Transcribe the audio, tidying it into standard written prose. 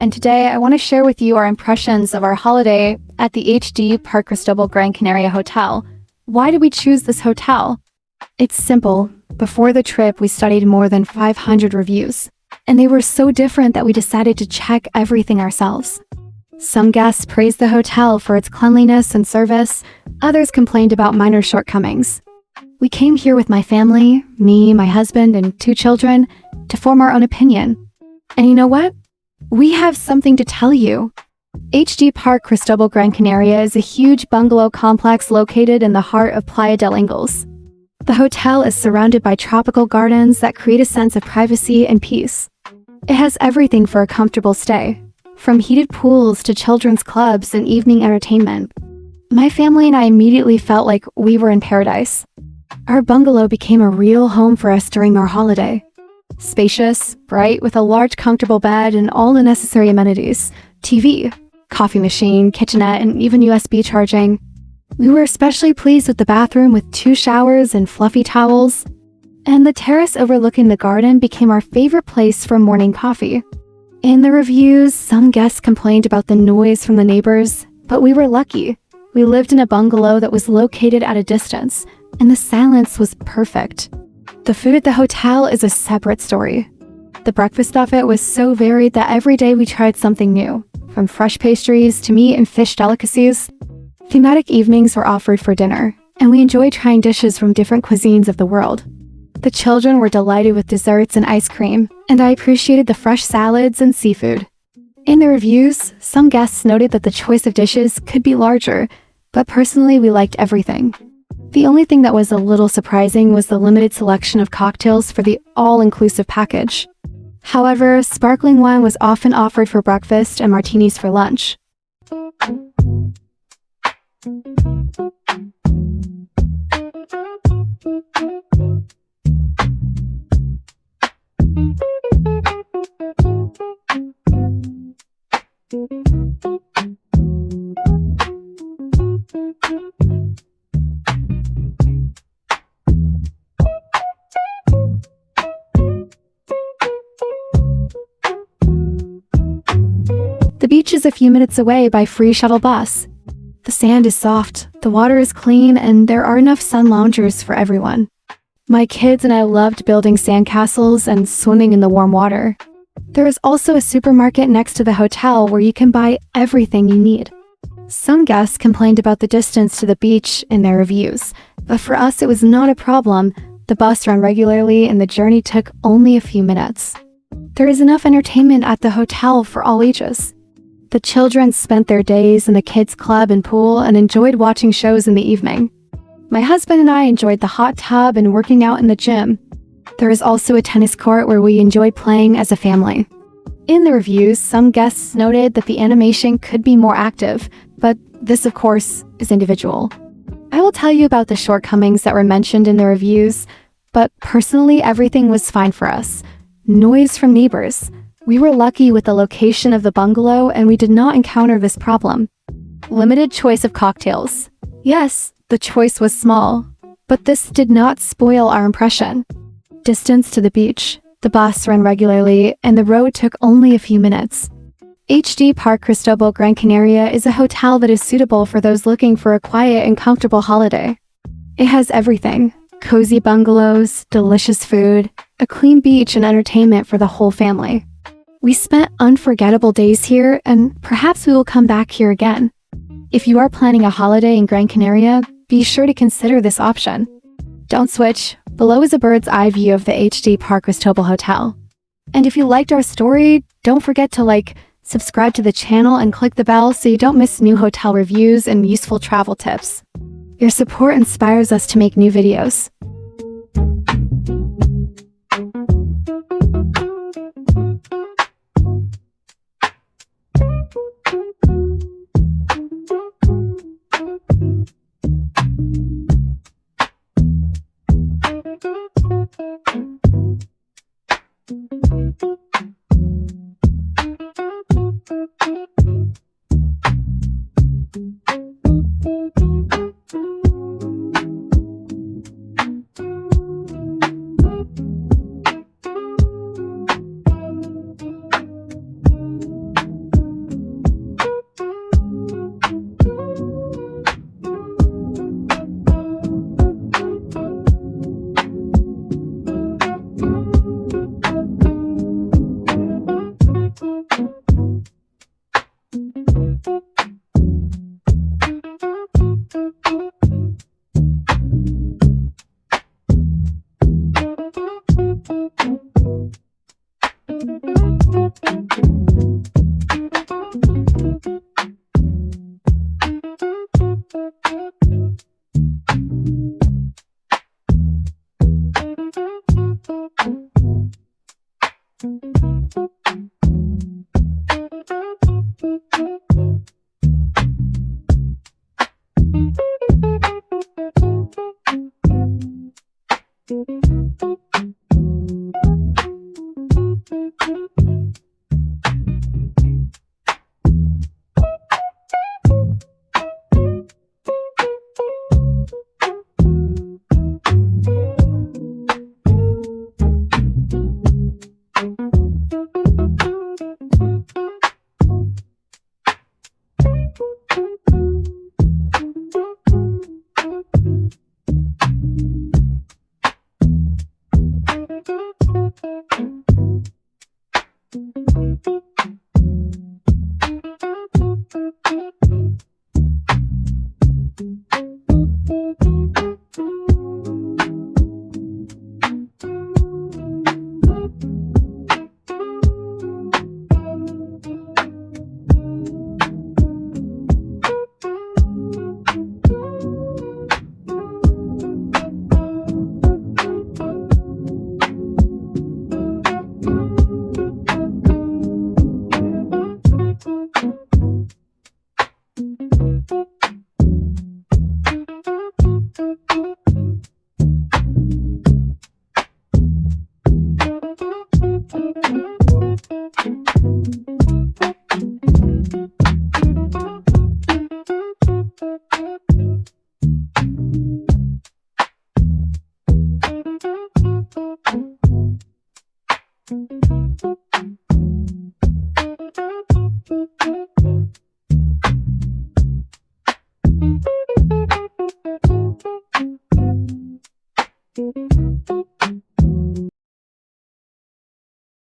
and today I want to share with you our impressions of our holiday at the Parque Cristóbal Gran Canaria Hotel. Why did we choose this hotel? It's simple. Before the trip, we studied more than 500 reviews, and they were so different that we decided to check everything ourselves. Some guests praised the hotel for its cleanliness and service, others complained about minor shortcomings. We came here with my family, me, my husband, and 2 children, to form our own opinion. And you know what? We have something to tell you. Parque Cristóbal Gran Canaria is a huge bungalow complex located in the heart of Playa del Inglés. The hotel is surrounded by tropical gardens that create a sense of privacy and peace. It has everything for a comfortable stay, from heated pools to children's clubs and evening entertainment. My family and I immediately felt like we were in paradise. Our bungalow became a real home for us during our holiday. Spacious, bright, with a large comfortable bed and all the necessary amenities: TV, coffee machine, kitchenette, and even USB charging. We were especially pleased with the bathroom with 2 showers and fluffy towels. And the terrace overlooking the garden became our favorite place for morning coffee. In the reviews, some guests complained about the noise from the neighbors, but we were lucky. We lived in a bungalow that was located at a distance, and the silence was perfect. The food at the hotel is a separate story. The breakfast buffet was so varied that every day we tried something new, from fresh pastries to meat and fish delicacies. Thematic evenings were offered for dinner, and we enjoyed trying dishes from different cuisines of the world. The children were delighted with desserts and ice cream, and I appreciated the fresh salads and seafood. In the reviews, some guests noted that the choice of dishes could be larger, but personally we liked everything. The only thing that was a little surprising was the limited selection of cocktails for the all-inclusive package. However, sparkling wine was often offered for breakfast and martinis for lunch. The beach is a few minutes away by free shuttle bus. The sand is soft, the water is clean, and there are enough sun loungers for everyone. My kids and I loved building sandcastles and swimming in the warm water. There is also a supermarket next to the hotel where you can buy everything you need. Some guests complained about the distance to the beach in their reviews, but for us it was not a problem. The bus ran regularly and the journey took only a few minutes. There is enough entertainment at the hotel for all ages. The children spent their days in the kids' club and pool and enjoyed watching shows in the evening. My husband and I enjoyed the hot tub and working out in the gym. There is also a tennis court where we enjoyed playing as a family. In the reviews, some guests noted that the animation could be more active, but this, of course, is individual. I will tell you about the shortcomings that were mentioned in the reviews, but personally, everything was fine for us. Noise from neighbors. We were lucky with the location of the bungalow and we did not encounter this problem. Limited choice of cocktails. Yes, the choice was small, but this did not spoil our impression. Distance to the beach. The bus ran regularly and the road took only a few minutes. Parque Cristóbal Gran Canaria is a hotel that is suitable for those looking for a quiet and comfortable holiday. It has everything: cozy bungalows, delicious food, a clean beach, and entertainment for the whole family. We spent unforgettable days here, and perhaps we will come back here again. If you are planning a holiday in Gran Canaria, be sure to consider this option. Don't switch. Below is a bird's eye view of the Parque Cristóbal Hotel. And if you liked our story, don't forget to subscribe to the channel and click the bell so you don't miss new hotel reviews and useful travel tips. Your support inspires us to make new videos.